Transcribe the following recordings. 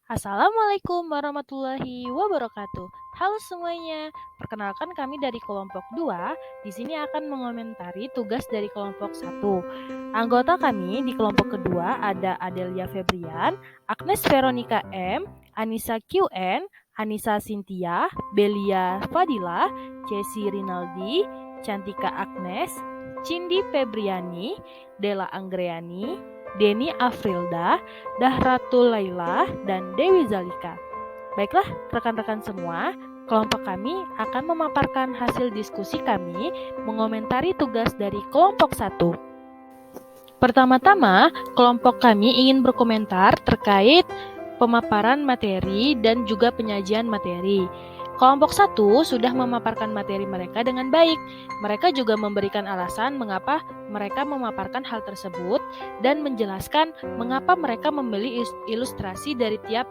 Assalamualaikum warahmatullahi wabarakatuh. Halo semuanya, perkenalkan kami dari kelompok 2. Di sini akan mengomentari tugas dari kelompok 1. Anggota kami di kelompok kedua ada Adelia Febrian, Agnes Veronica M, Anissa QN, Anissa Cynthia, Belia Fadila, Cesi Rinaldi, Cantika Agnes, Cindy Febriani, Della Anggreani, Deni Afrilda, Dahratul Laila, dan Dewi Zalika. Baiklah, rekan-rekan semua, kelompok kami akan memaparkan hasil diskusi kami mengomentari tugas dari kelompok 1. Pertama-tama, kelompok kami ingin berkomentar terkait pemaparan materi dan juga penyajian materi. Kelompok 1 sudah memaparkan materi mereka dengan baik. Mereka juga memberikan alasan mengapa mereka memaparkan hal tersebut dan menjelaskan mengapa mereka memilih ilustrasi dari tiap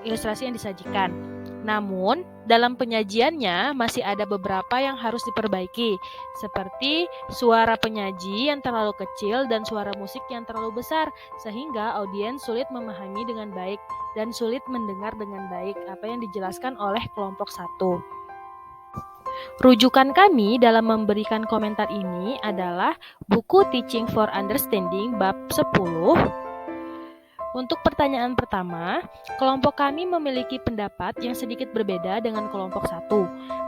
ilustrasi yang disajikan. Namun, dalam penyajiannya masih ada beberapa yang harus diperbaiki, seperti suara penyaji yang terlalu kecil dan suara musik yang terlalu besar, sehingga audiens sulit memahami dengan baik dan sulit mendengar dengan baik apa yang dijelaskan oleh kelompok 1. Rujukan kami dalam memberikan komentar ini adalah buku Teaching for Understanding bab 10. Untuk pertanyaan pertama, kelompok kami memiliki pendapat yang sedikit berbeda dengan kelompok 1.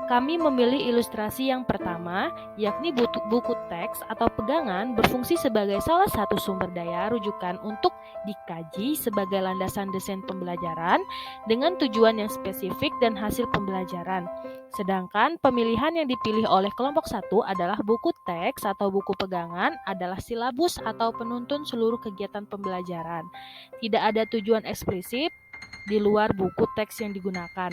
Kami memilih ilustrasi yang pertama, yakni buku teks atau pegangan berfungsi sebagai salah satu sumber daya rujukan untuk dikaji sebagai landasan desain pembelajaran dengan tujuan yang spesifik dan hasil pembelajaran. Sedangkan pemilihan yang dipilih oleh kelompok 1 adalah buku teks atau buku pegangan adalah silabus atau penuntun seluruh kegiatan pembelajaran. Tidak ada tujuan eksplisit di luar buku teks yang digunakan.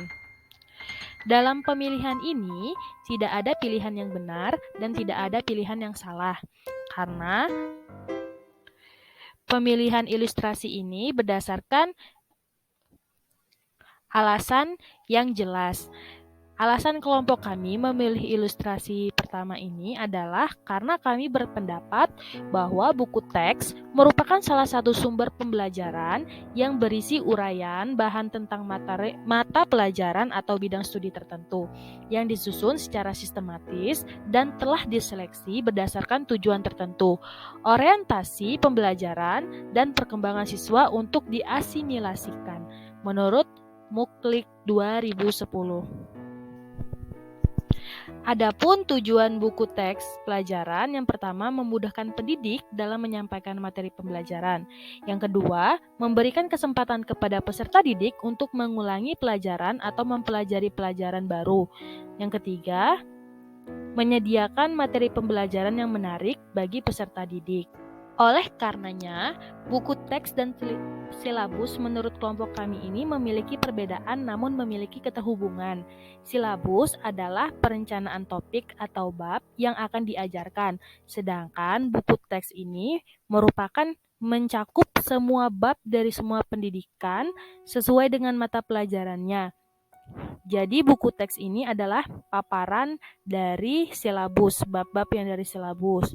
Dalam pemilihan ini, tidak ada pilihan yang benar dan tidak ada pilihan yang salah. Karena pemilihan ilustrasi ini berdasarkan alasan yang jelas. Alasan kelompok kami memilih ilustrasi pertama ini adalah karena kami berpendapat bahwa buku teks merupakan salah satu sumber pembelajaran yang berisi uraian bahan tentang mata pelajaran atau bidang studi tertentu yang disusun secara sistematis dan telah diseleksi berdasarkan tujuan tertentu, orientasi pembelajaran, dan perkembangan siswa untuk diasimilasikan menurut Muklik 2010. Adapun tujuan buku teks pelajaran yang pertama memudahkan pendidik dalam menyampaikan materi pembelajaran. Yang kedua, memberikan kesempatan kepada peserta didik untuk mengulangi pelajaran atau mempelajari pelajaran baru. Yang ketiga, menyediakan materi pembelajaran yang menarik bagi peserta didik. Oleh karenanya, buku teks dan silabus menurut kelompok kami ini memiliki perbedaan namun memiliki keterhubungan. Silabus adalah perencanaan topik atau bab yang akan diajarkan, sedangkan buku teks ini merupakan mencakup semua bab dari semua pendidikan sesuai dengan mata pelajarannya. Jadi buku teks ini adalah paparan dari silabus, bab-bab yang dari silabus.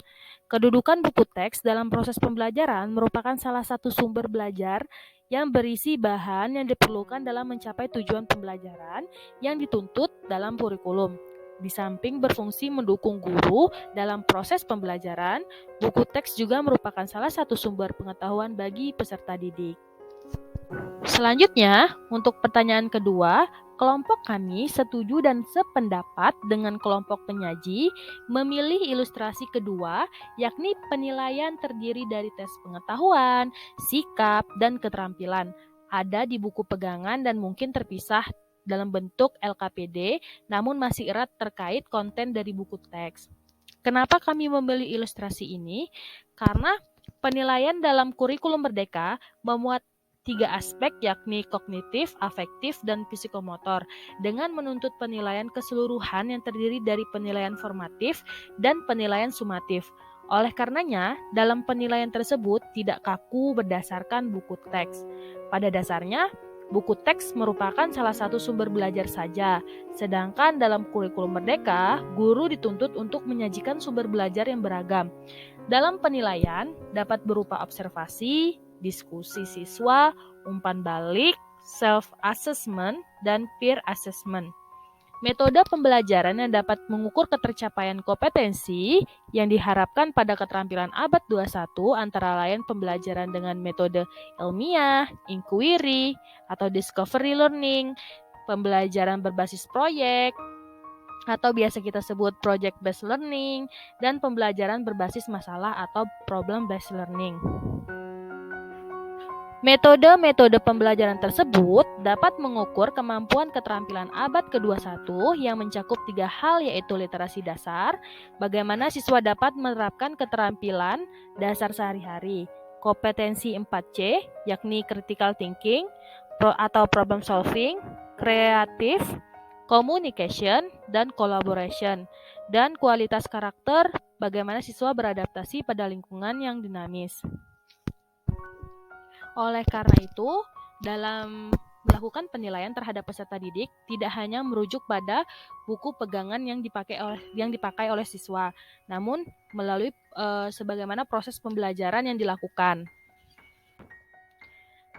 Kedudukan buku teks dalam proses pembelajaran merupakan salah satu sumber belajar yang berisi bahan yang diperlukan dalam mencapai tujuan pembelajaran yang dituntut dalam kurikulum. Di samping berfungsi mendukung guru dalam proses pembelajaran, buku teks juga merupakan salah satu sumber pengetahuan bagi peserta didik. Selanjutnya, untuk pertanyaan kedua, kelompok kami setuju dan sependapat dengan kelompok penyaji memilih ilustrasi kedua, yakni penilaian terdiri dari tes pengetahuan, sikap, dan keterampilan. Ada di buku pegangan dan mungkin terpisah dalam bentuk LKPD, namun masih erat terkait konten dari buku teks. Kenapa kami memilih ilustrasi ini? Karena penilaian dalam kurikulum Merdeka memuat 3 aspek yakni kognitif, afektif, dan psikomotor dengan menuntut penilaian keseluruhan yang terdiri dari penilaian formatif dan penilaian sumatif. Oleh karenanya, dalam penilaian tersebut tidak kaku berdasarkan buku teks. Pada dasarnya, buku teks merupakan salah satu sumber belajar saja, sedangkan dalam kurikulum Merdeka, guru dituntut untuk menyajikan sumber belajar yang beragam. Dalam penilaian dapat berupa observasi, diskusi siswa, umpan balik, self-assessment, dan peer assessment. Metode pembelajaran yang dapat mengukur ketercapaian kompetensi yang diharapkan pada keterampilan abad 21 antara lain pembelajaran dengan metode ilmiah, inquiry, atau discovery learning, pembelajaran berbasis proyek, atau biasa kita sebut project-based learning, dan pembelajaran berbasis masalah atau problem-based learning. Metode-metode pembelajaran tersebut dapat mengukur kemampuan keterampilan abad ke-21 yang mencakup 3 hal yaitu literasi dasar, bagaimana siswa dapat menerapkan keterampilan dasar sehari-hari, kompetensi 4C, yakni critical thinking atau problem solving, kreatif, communication, dan collaboration, dan kualitas karakter, bagaimana siswa beradaptasi pada lingkungan yang dinamis. Oleh karena itu, dalam melakukan penilaian terhadap peserta didik tidak hanya merujuk pada buku pegangan yang dipakai oleh siswa, namun melalui sebagaimana proses pembelajaran yang dilakukan.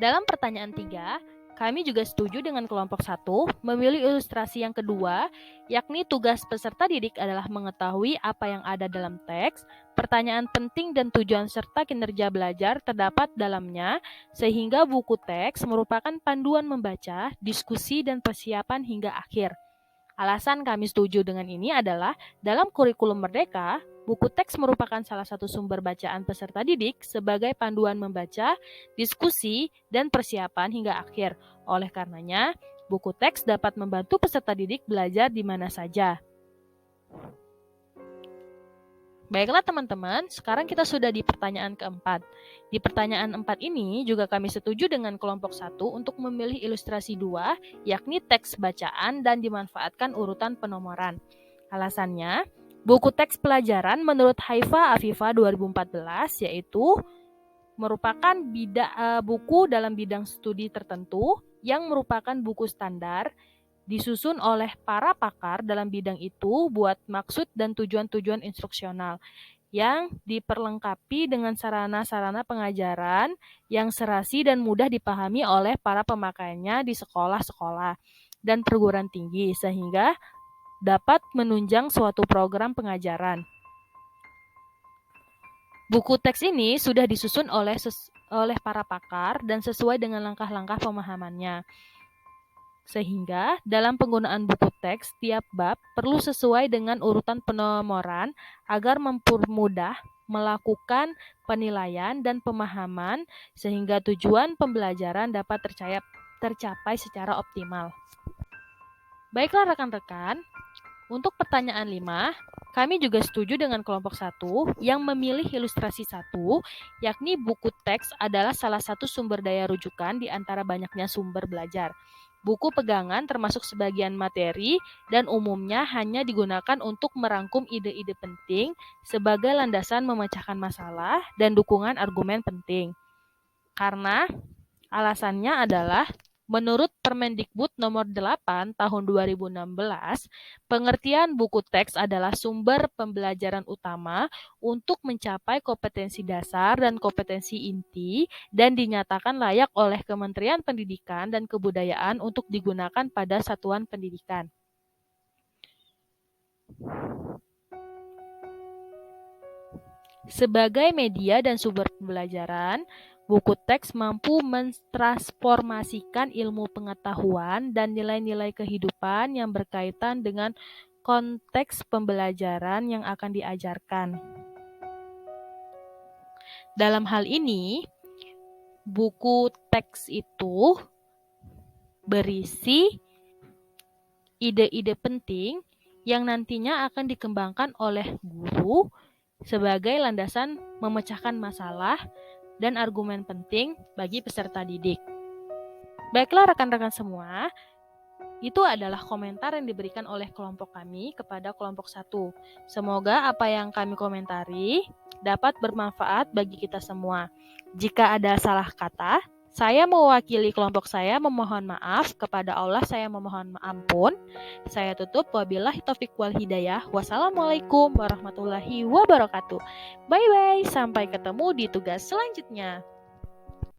Dalam pertanyaan 3, kami juga setuju dengan kelompok 1 memilih ilustrasi yang kedua, yakni tugas peserta didik adalah mengetahui apa yang ada dalam teks, pertanyaan penting dan tujuan serta kinerja belajar terdapat dalamnya, sehingga buku teks merupakan panduan membaca, diskusi, dan persiapan hingga akhir. Alasan kami setuju dengan ini adalah dalam kurikulum Merdeka, buku teks merupakan salah satu sumber bacaan peserta didik sebagai panduan membaca, diskusi, dan persiapan hingga akhir. Oleh karenanya, buku teks dapat membantu peserta didik belajar di mana saja. Baiklah teman-teman, sekarang kita sudah di pertanyaan keempat. Di pertanyaan 4 ini juga kami setuju dengan kelompok 1 untuk memilih ilustrasi 2, yakni teks bacaan dan dimanfaatkan urutan penomoran. Alasannya, buku teks pelajaran menurut Haifa Afifa 2014 yaitu merupakan buku dalam bidang studi tertentu yang merupakan buku standar disusun oleh para pakar dalam bidang itu buat maksud dan tujuan-tujuan instruksional yang diperlengkapi dengan sarana-sarana pengajaran yang serasi dan mudah dipahami oleh para pemakainya di sekolah-sekolah dan perguruan tinggi sehingga dapat menunjang suatu program pengajaran. Buku teks ini sudah disusun oleh para pakar dan sesuai dengan langkah-langkah pemahamannya. Sehingga dalam penggunaan buku teks, tiap bab perlu sesuai dengan urutan penomoran agar mempermudah melakukan penilaian dan pemahaman sehingga tujuan pembelajaran dapat tercapai secara optimal. Baiklah rekan-rekan, untuk pertanyaan 5, kami juga setuju dengan kelompok 1 yang memilih ilustrasi 1, yakni buku teks adalah salah satu sumber daya rujukan di antara banyaknya sumber belajar. Buku pegangan termasuk sebagian materi dan umumnya hanya digunakan untuk merangkum ide-ide penting sebagai landasan memecahkan masalah dan dukungan argumen penting. Karena alasannya adalah menurut Permendikbud nomor 8 tahun 2016, pengertian buku teks adalah sumber pembelajaran utama untuk mencapai kompetensi dasar dan kompetensi inti dan dinyatakan layak oleh Kementerian Pendidikan dan Kebudayaan untuk digunakan pada satuan pendidikan. Sebagai media dan sumber pembelajaran, buku teks mampu mentransformasikan ilmu pengetahuan dan nilai-nilai kehidupan yang berkaitan dengan konteks pembelajaran yang akan diajarkan. Dalam hal ini, buku teks itu berisi ide-ide penting yang nantinya akan dikembangkan oleh guru sebagai landasan memecahkan masalah dan argumen penting bagi peserta didik. Baiklah rekan-rekan semua, itu adalah komentar yang diberikan oleh kelompok kami kepada kelompok 1. Semoga apa yang kami komentari dapat bermanfaat bagi kita semua. Jika ada salah kata, saya mewakili kelompok saya memohon maaf, kepada Allah saya memohon ampun. Saya tutup, wabillahi taufiq wal hidayah. Wassalamualaikum warahmatullahi wabarakatuh. Bye-bye, sampai ketemu di tugas selanjutnya.